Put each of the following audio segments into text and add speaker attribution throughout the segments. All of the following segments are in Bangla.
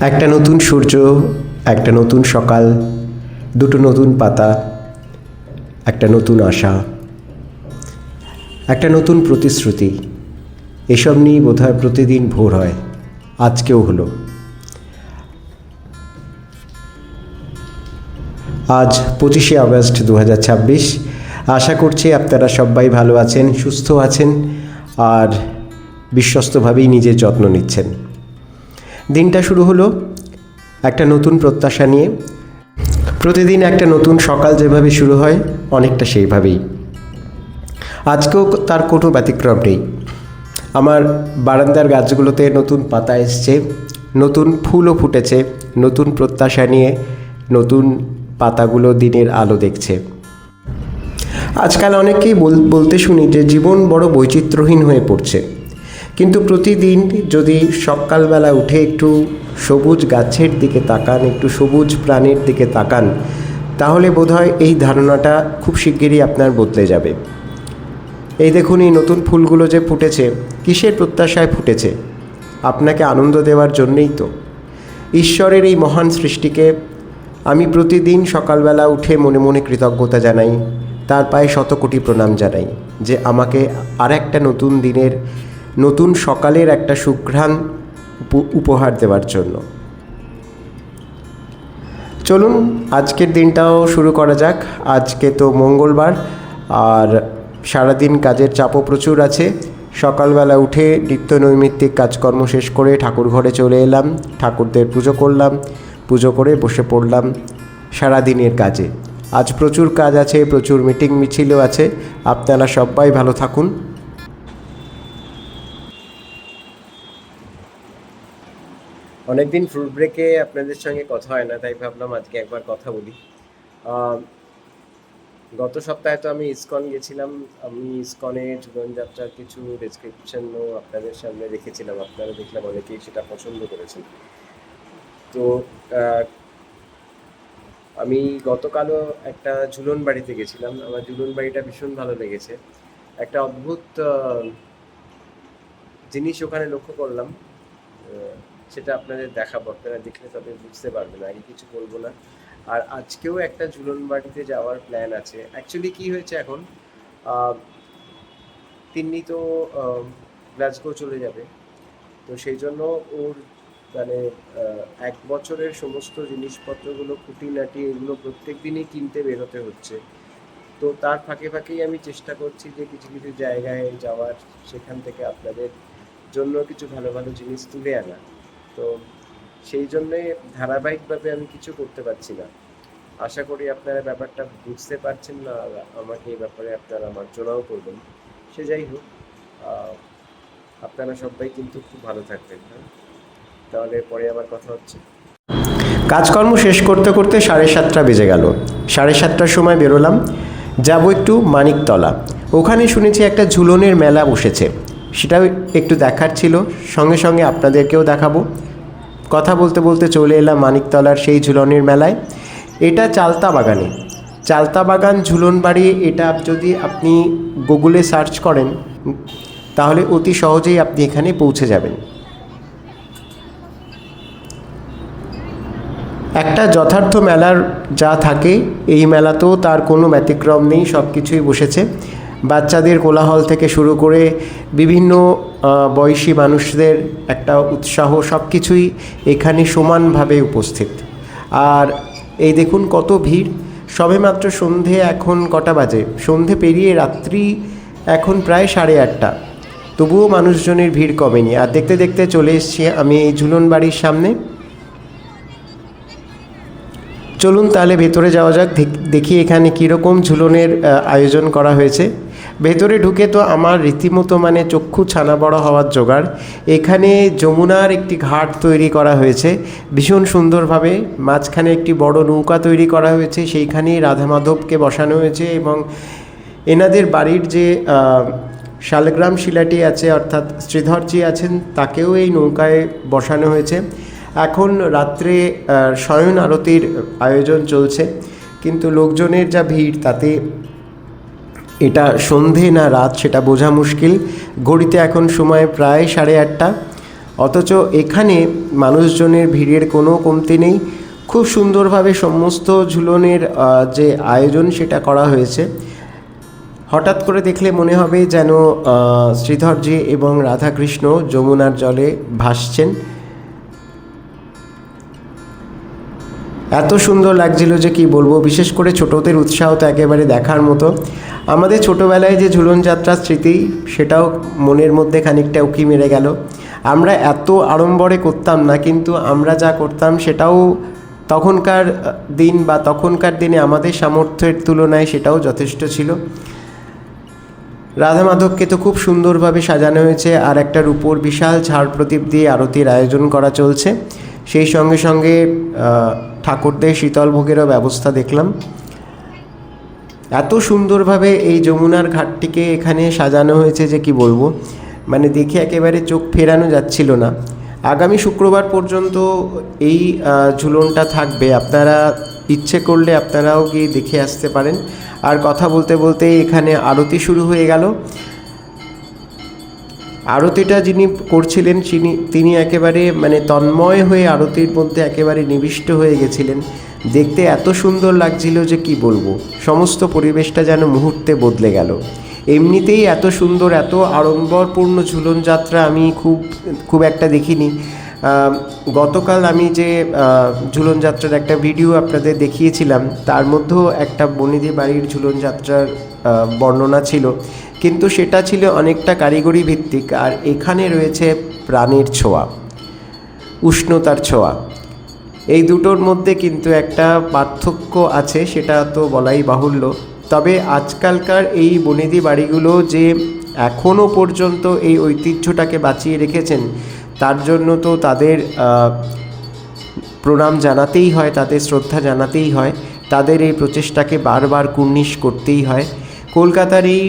Speaker 1: একটা নতুন সূর্য, একটা নতুন সকাল, দুটো নতুন পাতা, একটা নতুন আশা, একটা নতুন প্রতিশ্রুতি, এসব নিয়েই বোধহয় প্রতিদিন ভোর হয়। আজকেও হলো। আজ 25শে আগস্ট 2026। আশা করছি আপনারা সবাই ভালো আছেন, সুস্থ আছেন আর বিশ্বস্তভাবেই নিজের যত্ন নিচ্ছেন। দিনটা শুরু হলো একটা নতুন প্রত্যাশা নিয়ে। প্রতিদিন একটা নতুন সকাল যেভাবে শুরু হয়, অনেকটা সেইভাবেই আজকেও তার কোনো ব্যতিক্রম নেই। আমার বারান্দার গাছগুলোতে নতুন পাতা এসছে, নতুন ফুলও ফুটেছে, নতুন প্রত্যাশা নিয়ে নতুন পাতাগুলো দিনের আলো দেখছে। আজকাল অনেকেই বলতে শুনি যে জীবন বড় বৈচিত্র্যহীন হয়ে পড়ছে, কিন্তু প্রতিদিন যদি সকালবেলা উঠে একটু সবুজ গাছের দিকে তাকান, একটু সবুজ প্রাণীর দিকে তাকান, তাহলে বোধহয় এই ধারণাটা খুব শিগগিরই আপনার বদলে যাবে। এই দেখুন, এই নতুন ফুলগুলো যে ফুটেছে, কিসের প্রত্যাশায় ফুটেছে? আপনাকে আনন্দ দেওয়ার জন্যেই তো। ঈশ্বরের এই মহান সৃষ্টিকে আমি প্রতিদিন সকালবেলা উঠে মনে মনে কৃতজ্ঞতা জানাই, তার পায়ে শতকোটি প্রণাম জানাই যে আমাকে আর একটা নতুন দিনের, নতুন সকালের একটা সুঘ্রাণ উপহার দেওয়ার জন্য। চলুন আজকের দিনটাও শুরু করা যাক। আজকে তো মঙ্গলবার, আর সারাদিন কাজের চাপও প্রচুর আছে। সকালবেলা উঠে নিত্য নৈমিত্তিক কাজকর্ম শেষ করে ঠাকুর ঘরে চলে এলাম, ঠাকুরদের পুজো করলাম, পুজো করে বসে পড়লাম সারাদিনের কাজে। আজ প্রচুর কাজ আছে, প্রচুর মিটিং মিছিলও আছে। আপনারা সবাই ভালো থাকুন। অনেকদিন ফ্রুট ব্রেকে আপনাদের সঙ্গে কথা হয় না, তাই ভাবলাম আজকে একবার কথা বলি। গত সপ্তাহে তো আমি ইসকন গেছিলাম। আমি ইসকনের জীবনযাত্রার কিছু ডেসক্রিপশনও আপনাদের সামনে রেখেছিলাম। আপনারা দেখলাম অনেকেই সেটা পছন্দ করেছেন। তো আমি গতকালও একটা ঝুলন বাড়িতে গেছিলাম। আমার ঝুলন বাড়িটা ভীষণ ভালো লেগেছে। একটা অদ্ভুত জিনিস ওখানে লক্ষ্য করলাম, সেটা আপনাদের দেখাবো। আপনারা দেখলে তবে বুঝতে পারবেন, আগে কিছু বলবো না। আর আজকেও একটা ঝুলন বাড়িতে যাওয়ার প্ল্যান আছে। অ্যাকচুয়ালি কি হয়েছে, এখন তিন্নি তো গ্লাসগো চলে যাবে, তো সেই জন্য ওর মানে 1 বছরের সমস্ত জিনিসপত্রগুলো, খুঁটিনাটি, এগুলো প্রত্যেক দিনই কিনতে বেরোতে হচ্ছে। তো তার ফাঁকে ফাঁকেই আমি চেষ্টা করছি যে কিছু কিছু জায়গায় যাওয়ার, সেখান থেকে আপনাদের জন্য কিছু ভালো ভালো জিনিস তুলে আনা। তো সেই জন্যে ধারাবাহিকভাবে আমি কিছু করতে পারছি না। আশা করি আপনারা ব্যাপারটা বুঝতে পারছেন না, আর আমাকে এই ব্যাপারে আপনারা মার্জনাও করবেন। সে যাই হোক, আপনারা সবাই কিন্তু খুব ভালো থাকবেন। হ্যাঁ, তাহলে পরে আবার কথা হচ্ছে। কাজকর্ম শেষ করতে করতে 7:30 বেজে গেল। 7:30টার সময় বেরোলাম, যাব একটু মানিকতলা। ওখানে শুনেছি একটা ঝুলনের মেলা বসেছে, সেটাও একটু দেখার ছিল, সঙ্গে সঙ্গে আপনাদেরকেও দেখাবো। কথা বলতে বলতে চলে এলাম মানিকতলার সেই ঝুলনের মেলায়। এটা চালতা বাগানে, চালতা বাগান ঝুলন বাড়ি। এটা যদি আপনি গুগলে সার্চ করেন, তাহলে অতি সহজেই আপনি এখানে পৌঁছে যাবেন। একটা যথার্থ মেলার যা থাকে, এই মেলাতেও তার কোনো ব্যতিক্রম নেই। সব কিছুই বসেছে, বাচ্চাদের কোলাহল থেকে শুরু করে বিভিন্ন বয়সী মানুষদের একটা উৎসাহ, সব কিছুই এখানে সমানভাবে উপস্থিত। আর এই দেখুন কত ভিড়। সবেমাত্র সন্ধে, এখন কটা বাজে? সন্ধে পেরিয়ে রাত্রি এখন প্রায় 8:30, তবুও মানুষজনের ভিড় কমেনি। আর দেখতে দেখতে চলে এসেছি আমি এই ঝুলন বাড়ির সামনে। চলুন তাহলে ভেতরে যাওয়া যাক, দেখি এখানে কীরকম ঝুলনের আয়োজন করা হয়েছে। ভেতরে ঢুকে তো আমার রীতিমতো মানে চক্ষু ছানা বড় হওয়ার জোগাড়। এখানে যমুনার একটি ঘাট তৈরি করা হয়েছে ভীষণ সুন্দরভাবে। মাঝখানে একটি বড় নৌকা তৈরি করা হয়েছে, সেইখানেই রাধা মাধবকে বসানো হয়েছে, এবং এনাদের বাড়ির যে শালগ্রাম শিলাটি আছে, অর্থাৎ শ্রীধরজি আছেন, তাকেও এই নৌকায় বসানো হয়েছে। এখন রাত্রে শয়ন আরতির আয়োজন চলছে, কিন্তু লোকজনের যা ভিড়, তাতে এটা সন্ধে না রাত সেটা বোঝা মুশকিল। ঘড়িতে এখন সময় প্রায় 8:30। অথচ এখানে মানুষজনের ভিড়ের কোনো কমতি নেই। খুব সুন্দরভাবে সমস্ত ঝুলনের যে আয়োজন সেটা করা হয়েছে। হঠাৎ করে দেখলে মনে হবে যেন শ্রীধরজি এবং রাধাকৃষ্ণ যমুনার জলে ভাসছেন। এত সুন্দর লাগছিল যে কি বলবো। বিশেষ করে ছোটদের উৎসাহ তো একেবারে দেখার মতো। আমাদের ছোটোবেলায় যে ঝুলন যাত্রার স্মৃতি, সেটাও মনের মধ্যে খানিকটা উকি মেরে গেল। আমরা এত আড়ম্বরে করতাম না, কিন্তু আমরা যা করতাম সেটাও তখনকার দিন বা তখনকার দিনে আমাদের সামর্থ্যের তুলনায় সেটাও যথেষ্ট ছিল। রাধা মাধবকে তো খুব সুন্দরভাবে সাজানো হয়েছে, আর একটা রূপোর বিশাল ঝাড় প্রদীপ দিয়ে আরতির আয়োজন করা চলছে। সেই সঙ্গে সঙ্গে ঠাকুরদের শীতল ভোগেরও ব্যবস্থা দেখলাম। এত সুন্দরভাবে এই যমুনার ঘাটটিকে এখানে সাজানো হয়েছে যে কি বলবো, মানে দেখে একেবারে চোখ ফেরানো যাচ্ছিল না। আগামী শুক্রবার পর্যন্ত এই ঝুলনটা থাকবে। আপনারা ইচ্ছে করলে আপনারাও গিয়ে দেখে আসতে পারেন। আর কথা বলতে বলতে এখানে আরতি শুরু হয়ে গেল। আরতিটা যিনি করছিলেন তিনি একেবারে মানে তন্ময় হয়ে আরতির মধ্যে একেবারে নিবিষ্ট হয়ে গেছিলেন। দেখতে এত সুন্দর লাগছিল যে কি বলবো, সমস্ত পরিবেশটা যেন মুহূর্তে বদলে গেল। এমনিতেই এত সুন্দর, এত আড়ম্বরপূর্ণ ঝুলন যাত্রা আমি খুব একটা দেখিনি। গতকাল আমি যে ঝুলন যাত্রার একটা ভিডিও আপনাদের দেখিয়েছিলাম, তার মধ্যেও একটা বনেদি বাড়ির ঝুলন যাত্রার বর্ণনা ছিল, কিন্তু সেটা ছিল অনেকটা কারিগরি ভিত্তিক। আর এখানে রয়েছে প্রাণের ছোঁয়া, উষ্ণতার ছোঁয়া। এই দুটোর মধ্যে কিন্তু একটা পার্থক্য আছে, সেটা তো বলাই বাহুল্য। তবে আজকালকার এই বনেদি বাড়িগুলো যে এখনও পর্যন্ত এই ঐতিহ্যটাকে বাঁচিয়ে রেখেছেন, তার জন্য তো তাদের প্রণাম জানাতেই হয়, তাদের শ্রদ্ধা জানাতেই হয়। তাদের এই প্রচেষ্টাকে বারবার কুর্নিশ করতেই হয়। কলকাতার এই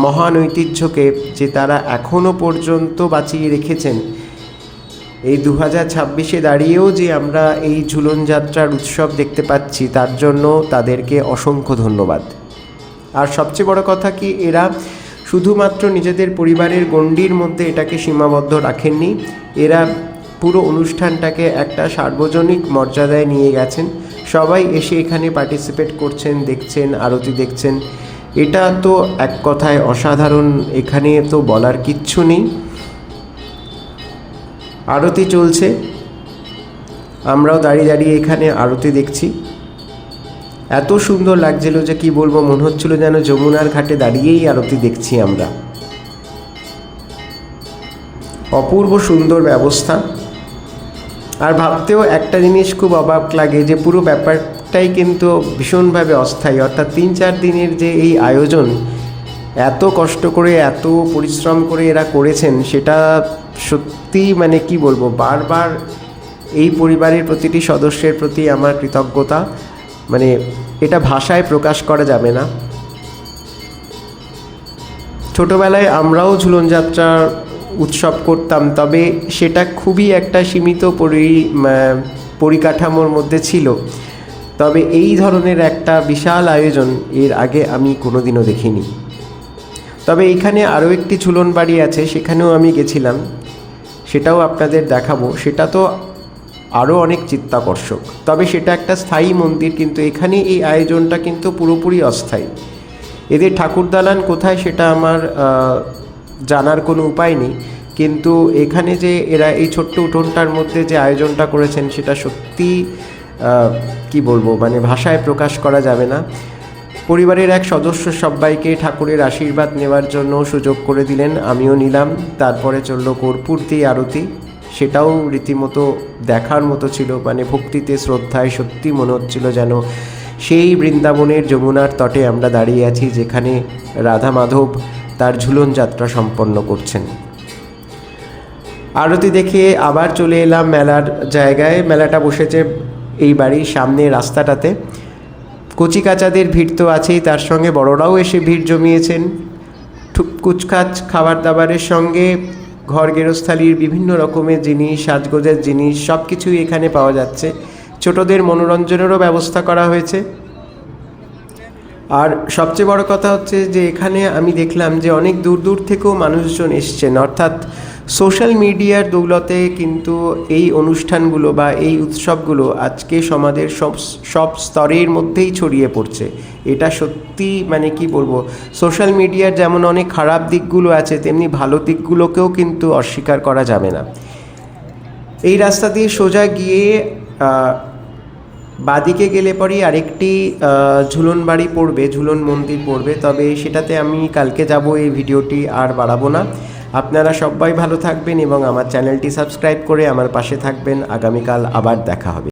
Speaker 1: মহান ঐতিহ্যকে যে তারা এখনও পর্যন্ত বাঁচিয়ে রেখেছেন, এই 2026-এ দাঁড়িয়েও যে আমরা এই ঝুলন যাত্রার উৎসব দেখতে পাচ্ছি, তার জন্য তাদেরকে অসংখ্য ধন্যবাদ। আর সবচেয়ে বড় কথা কি, এরা শুধুমাত্র নিজেদের পরিবারের গণ্ডির মধ্যে এটাকে সীমাবদ্ধ রাখেননি, এরা পুরো অনুষ্ঠানটাকে একটা সার্বজনিক মর্যাদায় নিয়ে গেছেন। সবাই এসে এখানে পার্টিসিপেট করছেন, দেখছেন, আরতি দেখছেন। এটা তো এক কথায় অসাধারণ, এখানে তো বলার কিচ্ছু নেই। আরতি চলছে, আমরাও দাঁড়িয়ে দাঁড়িয়ে এখানে আরতি দেখছি। এত সুন্দর লাগছিল যে কি বলবো, মনে হচ্ছিল যেন যমুনার ঘাটে দাঁড়িয়েই আরতি দেখছি আমরা। অপূর্ব সুন্দর ব্যবস্থা। আর ভাবতেও একটা জিনিস খুব অবাক লাগে যে পুরো ব্যাপারটাই কিন্তু ভীষণভাবে অস্থায়ী। অর্থাৎ 3-4 দিনের যে এই আয়োজন, এত কষ্ট করে, এত পরিশ্রম করে এরা করেছেন, সেটা সত্যি মানে কি বলবো, বারবার এই পরিবারের প্রতিটি সদস্যের প্রতি আমার কৃতজ্ঞতা, মানে এটা ভাষায় প্রকাশ করা যাবে না। ছোটোবেলায় আমরাও ঝুলন যাত্রার উৎসব করতাম, তবে সেটা খুবই একটা সীমিত পরিকাঠামোর মধ্যে ছিল। তবে এই ধরনের একটা বিশাল আয়োজন এর আগে আমি কোনোদিনও দেখিনি। তবে এইখানে আরও একটি ঝুলন বাড়ি আছে, সেখানেও আমি গেছিলাম, সেটাও আপনাদের দেখাবো। সেটা তো আরও অনেক চিত্তাকর্ষক। তবে সেটা একটা স্থায়ী মন্দির, কিন্তু এখানে এই আয়োজনটা কিন্তু পুরোপুরি অস্থায়ী। এদের ঠাকুর দালান কোথায় সেটা আমার জানার কোনো উপায় নেই, কিন্তু এখানে যে এরা এই ছোট্ট উঠোনটার মধ্যে যে আয়োজনটা করেছেন, সেটা সত্যি কি বলবো, মানে ভাষায় প্রকাশ করা যাবে না। পরিবারের এক সদস্য সবাইকে ঠাকুরের আশীর্বাদ নেওয়ার জন্য সুযোগ করে দিলেন, আমিও নিলাম। তারপরে চললো কর্পূর দিয়ে আরতি, সেটাও রীতিমতো দেখার মতো ছিল। মানে ভক্তিতে, শ্রদ্ধায় সত্যি মনে হচ্ছিল যেন সেই বৃন্দাবনের যমুনার তটে আমরা দাঁড়িয়ে আছি, যেখানে রাধা মাধব তার ঝুলন যাত্রা সম্পন্ন করছেন। আরতি দেখে আবার চলে এলাম মেলার জায়গায়। মেলাটা বসেছে এই বাড়ির সামনে রাস্তাটাতে। কচিকাচাদের ভিড় তো আছেই, তার সঙ্গে বড়রাও এসে ভিড় জমিয়েছেন। কুচকাচ খাবার দাবারের সঙ্গে ঘর গেরস্থালির বিভিন্ন রকমের জিনিস, সাজগোজের জিনিস, সব কিছুই এখানে পাওয়া যাচ্ছে। ছোটদের মনোরঞ্জনেরও ব্যবস্থা করা হয়েছে। আর সবচেয়ে বড় কথা হচ্ছে যে এখানে আমি দেখলাম যে অনেক দূর দূর থেকেও মানুষজন এসছেন, অর্থাৎ সোশ্যাল মিডিয়ার দৌলতে কিন্তু এই অনুষ্ঠানগুলো বা এই উৎসবগুলো আজকে সমাজের সব স্তরের মধ্যেই ছড়িয়ে পড়ছে। এটা সত্যি মানে কি বলবো, সোশ্যাল মিডিয়ার যেমন অনেক খারাপ দিকগুলো আছে, তেমনি ভালো দিকগুলোকেও কিন্তু অস্বীকার করা যাবে না। এই রাস্তা দিয়ে সোজা গিয়ে বাদিকে গেলে পরেই আরেকটি ঝুলন বাড়ি পড়বে, ঝুলন মন্দির পড়বে, তবে সেটাতে আমি কালকে যাব, এই ভিডিওটি আর বাড়াবো না। আপনারা সবাই ভালো থাকবেন এবং আমার চ্যানেলটি সাবস্ক্রাইব করে আমার পাশে থাকবেন। আগামীকাল আবার দেখা হবে।